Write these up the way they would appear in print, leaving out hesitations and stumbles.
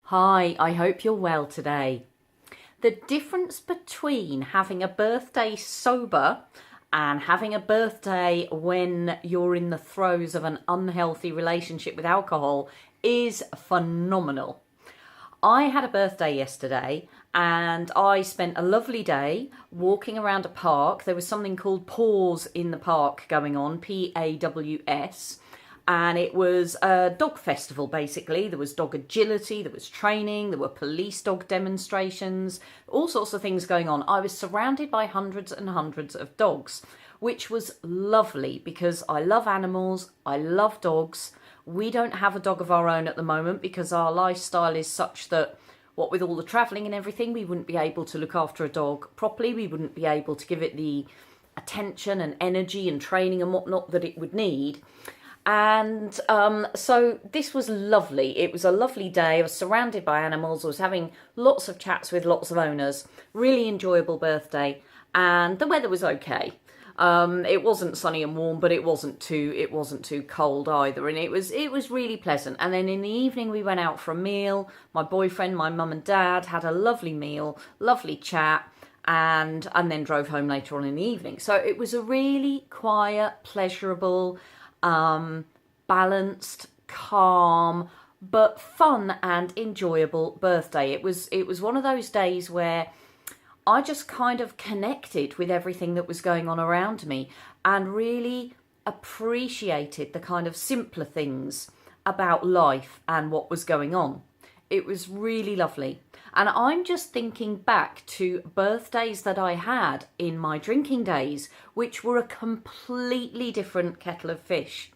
Hi, I hope you're well today. The difference between having a birthday sober and having a birthday when you're in the throes of an unhealthy relationship with alcohol is phenomenal. I had a birthday yesterday and I spent a lovely day walking around a park. There was something called Pause in the Park going on, PAWS. And it was a dog festival, basically. There was dog agility, there was training, there were police dog demonstrations, all sorts of things going on. I was surrounded by hundreds and hundreds of dogs, which was lovely because I love animals, I love dogs. We don't have a dog of our own at the moment because our lifestyle is such that, what with all the travelling and everything, we wouldn't be able to look after a dog properly. We wouldn't be able to give it the attention and energy and training and whatnot that it would need. And so this was lovely. It was a lovely day. I was surrounded by animals. I was having lots of chats with lots of owners. Really enjoyable birthday. And the weather was okay. It wasn't sunny and warm, but it wasn't too cold either. And it was really pleasant. And then in the evening we went out for a meal. My boyfriend, my mum and dad had a lovely meal, lovely chat, and then drove home later on in the evening. So it was a really quiet, pleasurable, balanced, calm, but fun and enjoyable birthday. It was one of those days where I just kind of connected with everything that was going on around me and really appreciated the kind of simpler things about life and what was going on. It was really lovely. And I'm just thinking back to birthdays that I had in my drinking days, which were a completely different kettle of fish.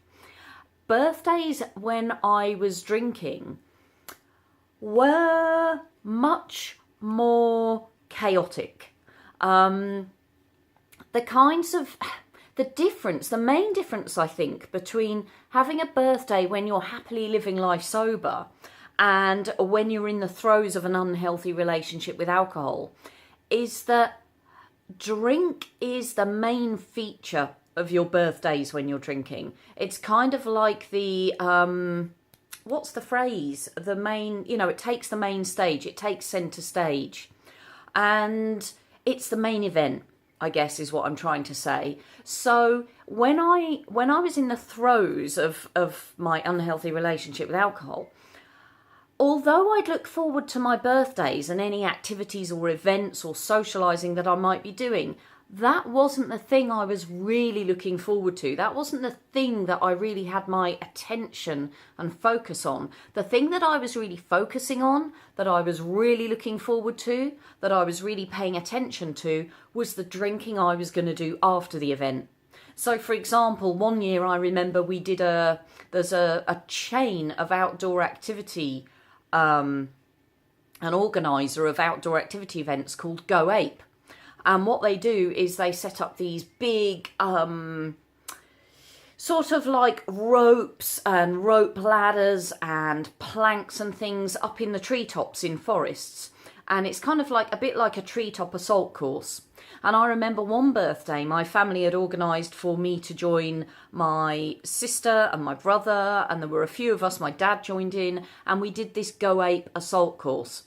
Birthdays when I was drinking were much more chaotic. The main difference, I think, between having a birthday when you're happily living life sober and when you're in the throes of an unhealthy relationship with alcohol is that drink is the main feature of your birthdays when you're drinking. It's kind of like the, what's the phrase? The main, it takes the main stage, it takes centre stage. And it's the main event, I guess, is what I'm trying to say. So when I was in the throes of my unhealthy relationship with alcohol, although I'd look forward to my birthdays and any activities or events or socialising that I might be doing, that wasn't the thing I was really looking forward to. That wasn't the thing that I really had my attention and focus on. The thing that I was really focusing on, that I was really looking forward to, that I was really paying attention to, was the drinking I was going to do after the event. So, for example, one year I remember there's a chain of outdoor activity, an organiser of outdoor activity events called Go Ape. And what they do is they set up these big sort of like ropes and rope ladders and planks and things up in the treetops in forests. And it's kind of like a bit like a treetop assault course. And I remember one birthday my family had organised for me to join my sister and my brother, and there were a few of us. My dad joined in, and we did this Go Ape assault course.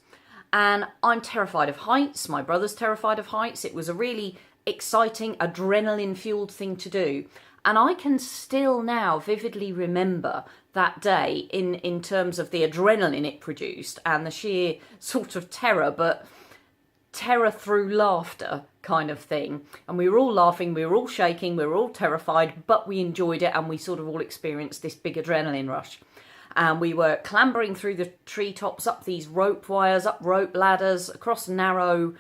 And I'm terrified of heights. My brother's terrified of heights. It was a really exciting, adrenaline-fueled thing to do. And I can still now vividly remember that day in terms of the adrenaline it produced and the sheer sort of terror, but terror through laughter kind of thing. And we were all laughing, we were all shaking, we were all terrified, but we enjoyed it and we sort of all experienced this big adrenaline rush. And we were clambering through the treetops, up these rope wires, up rope ladders, across narrow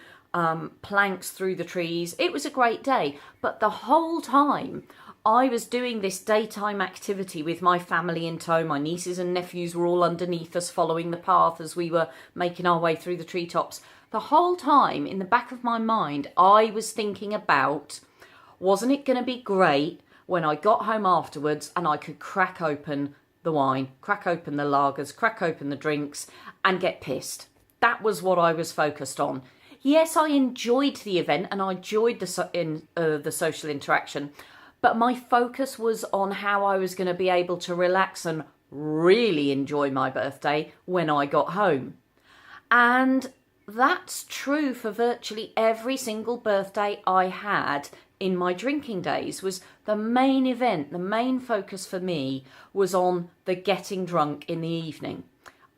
planks through the trees. It was a great day. But the whole time I was doing this daytime activity with my family in tow. My nieces and nephews were all underneath us following the path as we were making our way through the treetops. The whole time, in the back of my mind, I was thinking about, wasn't it going to be great when I got home afterwards and I could crack open the wine, crack open the lagers, crack open the drinks and get pissed. That was what I was focused on. Yes, I enjoyed the event and I enjoyed the social interaction, but my focus was on how I was going to be able to relax and really enjoy my birthday when I got home. And that's true for virtually every single birthday I had in my drinking days. Was the main event, the main focus for me was on the getting drunk in the evening.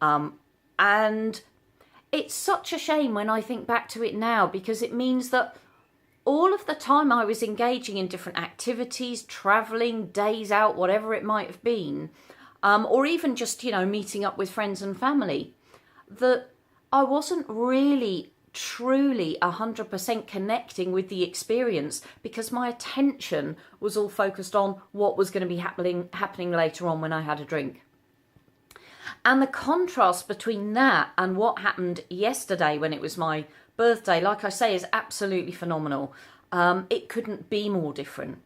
And it's such a shame when I think back to it now, because it means that all of the time I was engaging in different activities, travelling, days out, whatever it might have been, or even just, meeting up with friends and family, that I wasn't really truly 100% connecting with the experience, because my attention was all focused on what was going to be happening later on when I had a drink. And the contrast between that and what happened yesterday when it was my birthday, like I say, is absolutely phenomenal. It couldn't be more different.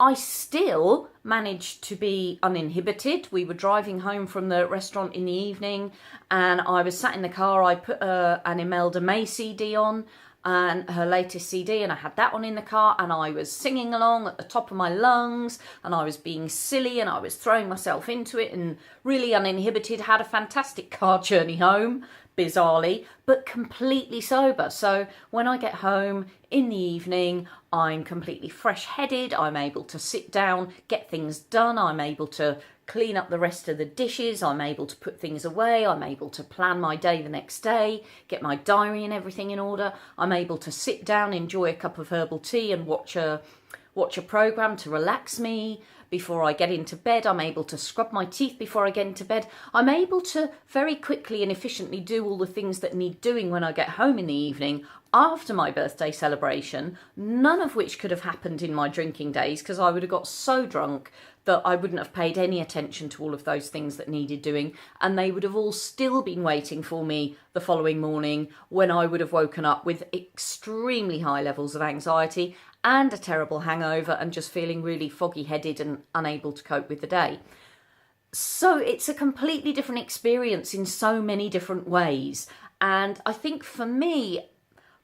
I still managed to be uninhibited. We were driving home from the restaurant in the evening, and I was sat in the car. I put an Imelda May CD on, and her latest CD, and I had that one in the car, and I was singing along at the top of my lungs, and I was being silly, and I was throwing myself into it, and really uninhibited. Had a fantastic car journey home, bizarrely, but completely sober. So when I get home in the evening, I'm completely fresh-headed. I'm able to sit down, get things done. I'm able to clean up the rest of the dishes. I'm able to put things away. I'm able to plan my day the next day, get my diary and everything in order. I'm able to sit down, enjoy a cup of herbal tea and watch a program to relax me before I get into bed. I'm able to scrub my teeth before I get into bed. I'm able to very quickly and efficiently do all the things that need doing when I get home in the evening after my birthday celebration, none of which could have happened in my drinking days, because I would have got so drunk that I wouldn't have paid any attention to all of those things that needed doing, and they would have all still been waiting for me the following morning, when I would have woken up with extremely high levels of anxiety and a terrible hangover and just feeling really foggy-headed and unable to cope with the day. So it's a completely different experience in so many different ways. And I think for me,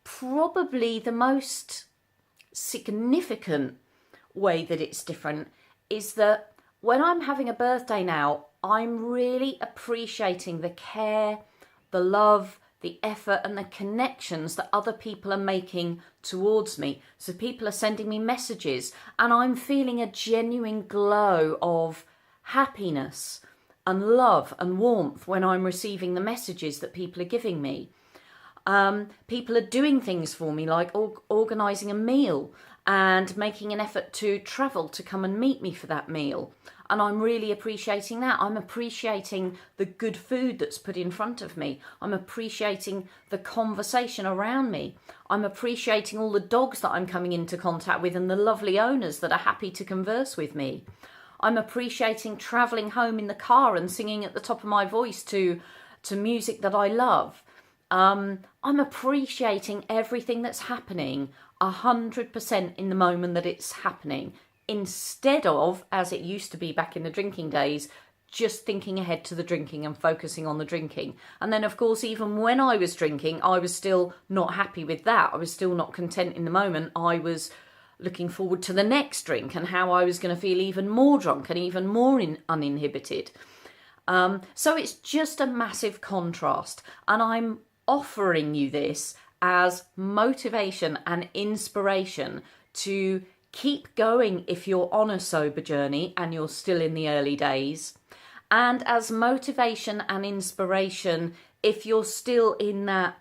probably the most significant way that it's different is that when I'm having a birthday now, I'm really appreciating the care, the love, the effort and the connections that other people are making towards me. So people are sending me messages, and I'm feeling a genuine glow of happiness and love and warmth when I'm receiving the messages that people are giving me. People are doing things for me, like organising a meal and making an effort to travel to come and meet me for that meal. And I'm really appreciating that. I'm appreciating the good food that's put in front of me. I'm appreciating the conversation around me. I'm appreciating all the dogs that I'm coming into contact with and the lovely owners that are happy to converse with me. I'm appreciating travelling home in the car and singing at the top of my voice to music that I love. I'm appreciating everything that's happening 100% in the moment that it's happening, instead of, as it used to be back in the drinking days, just thinking ahead to the drinking and focusing on the drinking. And then, of course, even when I was drinking, I was still not happy with that. I was still not content in the moment. I was looking forward to the next drink and how I was going to feel even more drunk and even more uninhibited. So it's just a massive contrast. And I'm offering you this as motivation and inspiration to keep going if you're on a sober journey and you're still in the early days, and as motivation and inspiration if you're still in that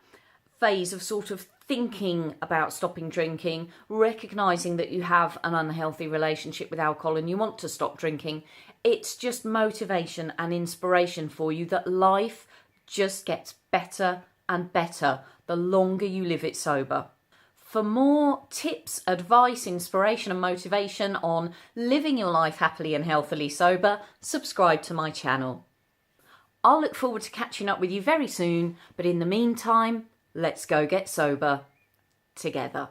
phase of sort of thinking about stopping drinking, recognising that you have an unhealthy relationship with alcohol and you want to stop drinking. It's just motivation and inspiration for you that life just gets better and better the longer you live it sober. For more tips, advice, inspiration and motivation on living your life happily and healthily sober, subscribe to my channel. I'll look forward to catching up with you very soon, but in the meantime, let's go get sober together.